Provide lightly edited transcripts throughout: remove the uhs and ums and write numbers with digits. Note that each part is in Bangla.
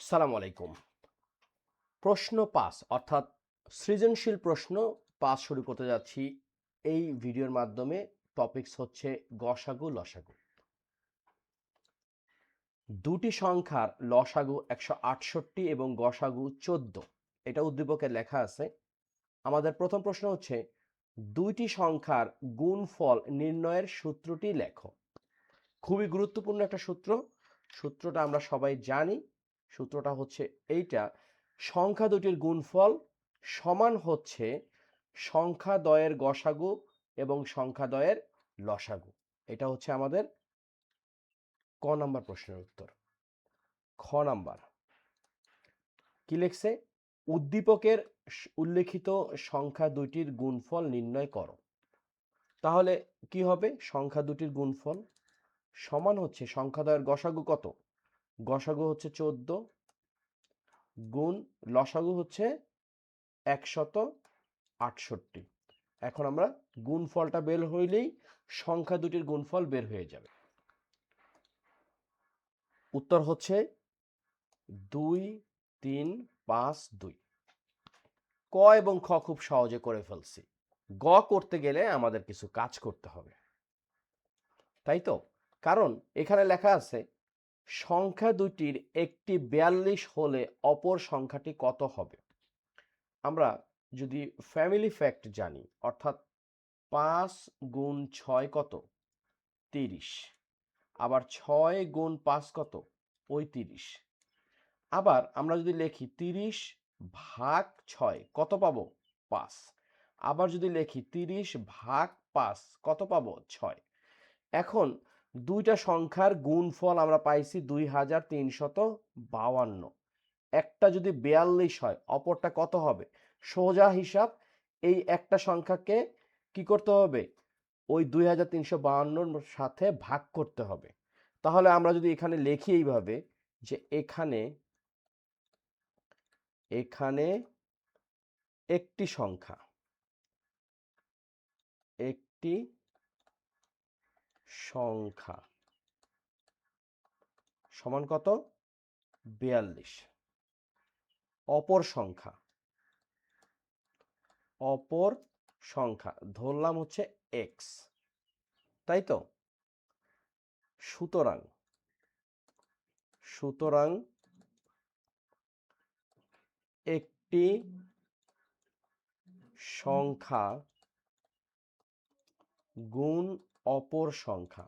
সালামু আলাইকুম। প্রশ্ন ৫ অর্থাৎ সৃজনশীল প্রশ্ন ৫ শুরু করতে যাচ্ছি এই ভিডিওর মাধ্যমে। টপিকস হচ্ছে গসাগু লসাগু। দুটি সংখ্যার লসাগু ১৬৮ এবং গসাগু ১৪, এটা উদ্দীপকে লেখা আছে। আমাদের প্রথম প্রশ্ন হচ্ছে দুইটি সংখ্যার গুণফল নির্ণয়ের সূত্রটি লেখো। খুবই গুরুত্বপূর্ণ একটা সূত্র। সূত্রটা আমরা সবাই জানি। সূত্রটা হচ্ছে এইটা: সংখ্যা দুটির গুণফল সমান হচ্ছে সংখ্যা দ্বয়ের গসাগু এবং সংখ্যা দ্বয়ের লসাগু। এটা হচ্ছে আমাদের ক নাম্বার প্রশ্নের উত্তর। খ নাম্বার কি লিখছে? উদ্দীপকের উল্লেখিত সংখ্যা দুটির গুণফল নির্ণয় করো। তাহলে কি হবে? সংখ্যা দুটির গুণফল সমান হচ্ছে সংখ্যা দ্বয়ের গসাগু কত? গসাগু হচ্ছে 14 গুণ লসাগু হচ্ছে 168। এখন আমরা গুণফলটা বের হইলেই সংখ্যা দুটির গুণফল বের হয়ে যাবে। উত্তর হচ্ছে 2 3 5 2। ক এবং খ খুব সহজে করে ফেলছি। গ করতে গেলে আমাদের কিছু কাজ করতে হবে, তাই তো? কারণ এখানে লেখা আছে সংখ্যা দুটির একটি 42 হলে অপর সংখ্যাটি কত হবে। আমরা যদি ফ্যামিলি ফ্যাক্ট জানি, অর্থাৎ 5 গুণ 6 কত? 30। আবার 6 গুণ 5 কত? 35। আবার আমরা যদি লিখি 30 ভাগ 6 কত পাবো? 5। আবার যদি লিখি 30 ভাগ 5 কত পাবো? 6। এখন দুইটা সংখ্যার গুণফল আমরা পাইছি 2352। একটা যদি 42 হয়, অপরটা কত হবে? সোজা হিসাব, এই একটা সংখ্যাকে কি করতে হবে? ওই 2352 সাথে ভাগ করতে হবে। তাহলে আমরা যদি এখানে লিখি এইভাবে যে এখানে এখানে একটি সংখ্যা একটি সংখ্যা সমান কত? 42। অপর সংখ্যা ধরলাম হচ্ছে এক্স, তাই তো? সুতরাং সুতরাং একটি সংখ্যা গুণ অপর সংখ্যা,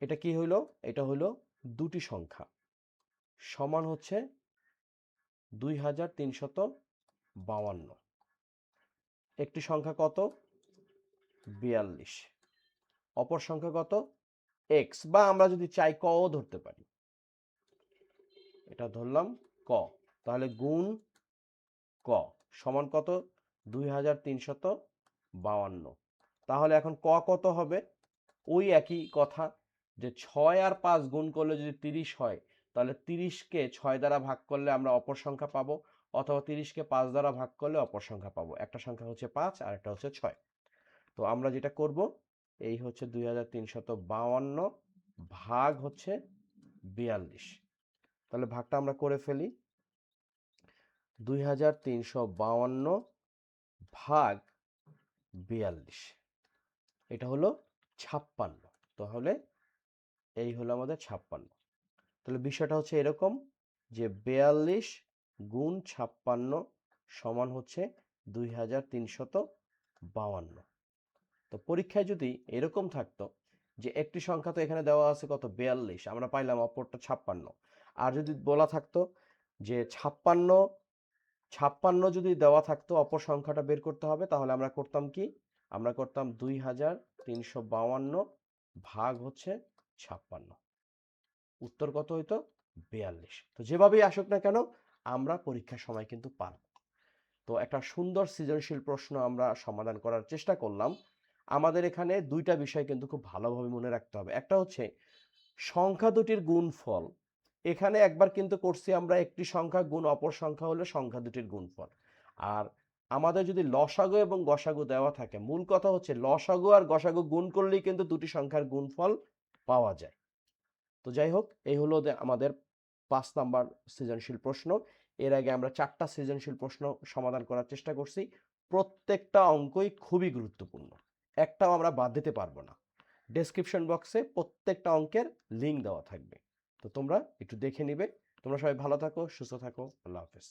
এটা কি হইল? এটা হলো দুটি সংখ্যা সমান হচ্ছে 2352। একটি সংখ্যা কত? 42। অপর সংখ্যা কত? এক্স, বা আমরা যদি চাই ক ও ধরতে পারি। এটা ধরলাম ক। তাহলে গুণ ক সমান কত? 2352। তাহলে এখন ক কত হবে? ওই একই কথা, যে 6 আর 5 গুণ করলে যদি 30 হয়, তাহলে 30কে 6 দ্বারা ভাগ করলে আমরা অপর সংখ্যা পাবো, অথবা 30কে 5 দ্বারা ভাগ করলে অপর সংখ্যা পাবো। একটা সংখ্যা হচ্ছে 5 আর একটা হচ্ছে 6। তো আমরা যেটা করব, এই হচ্ছে 2352 ভাগ হচ্ছে 42। তাহলে ভাগটা আমরা করে ফেলি। 2352 ভাগ 42, এটা হলো 56। তাহলে এই হলো আমাদের 56। তাহলে বিষয়টা হচ্ছে এরকম যে 42 গুণ 56 সমান হচ্ছে 2352। তো পরীক্ষায় যদি এরকম থাকতো যে একটি সংখ্যা তো এখানে দেওয়া আছে কত? 42, আমরা পাইলাম অপরটা 56। আর যদি বলা থাকতো যে 56 যদি দেওয়া থাকতো অপর সংখ্যাটা বের করতে হবে, তাহলে আমরা করতাম কি? আমরা করতাম 2352 ভাগ হচ্ছে 56। উত্তর কত হইতো? 42। তো যেভাবেই আসুক না কেন, আমরা পরীক্ষার সময় কিন্তু পারব। তো একটা সুন্দর সৃজনশীল প্রশ্ন আমরা সমাধান করার চেষ্টা করলাম। আমাদের এখানে দুইটা বিষয় কিন্তু খুব ভালোভাবে মনে রাখতে হবে। একটা হচ্ছে সংখ্যা দুটির গুণফল। এখানে একবার কিন্তু করছি আমরা একটি সংখ্যা গুণ অপর সংখ্যা হলো সংখ্যা দুটির গুণফল। আর আমাদের যদি লসাগু এবং গসাগু দেওয়া থাকে, মূল কথা হচ্ছে লসাগু আর গসাগু গুণ করলেই কিন্তু দুটি সংখ্যার গুণফল পাওয়া যায়। তো যাই হোক, এই হলো আমাদের 5 নাম্বার সৃজনশীল প্রশ্ন। এর আগে আমরা 4টা সৃজনশীল প্রশ্ন সমাধান করার চেষ্টা করছি। প্রত্যেকটা অঙ্কই খুবই গুরুত্বপূর্ণ, একটাও আমরা বাদ দিতে পারবো না। ডেসক্রিপশন বক্সে প্রত্যেকটা অঙ্কের লিঙ্ক দেওয়া থাকবে, তো তোমরা একটু দেখে নিবে। তোমরা সবাই ভালো থাকো, সুস্থ থাকো। আল্লাহ হাফেজ।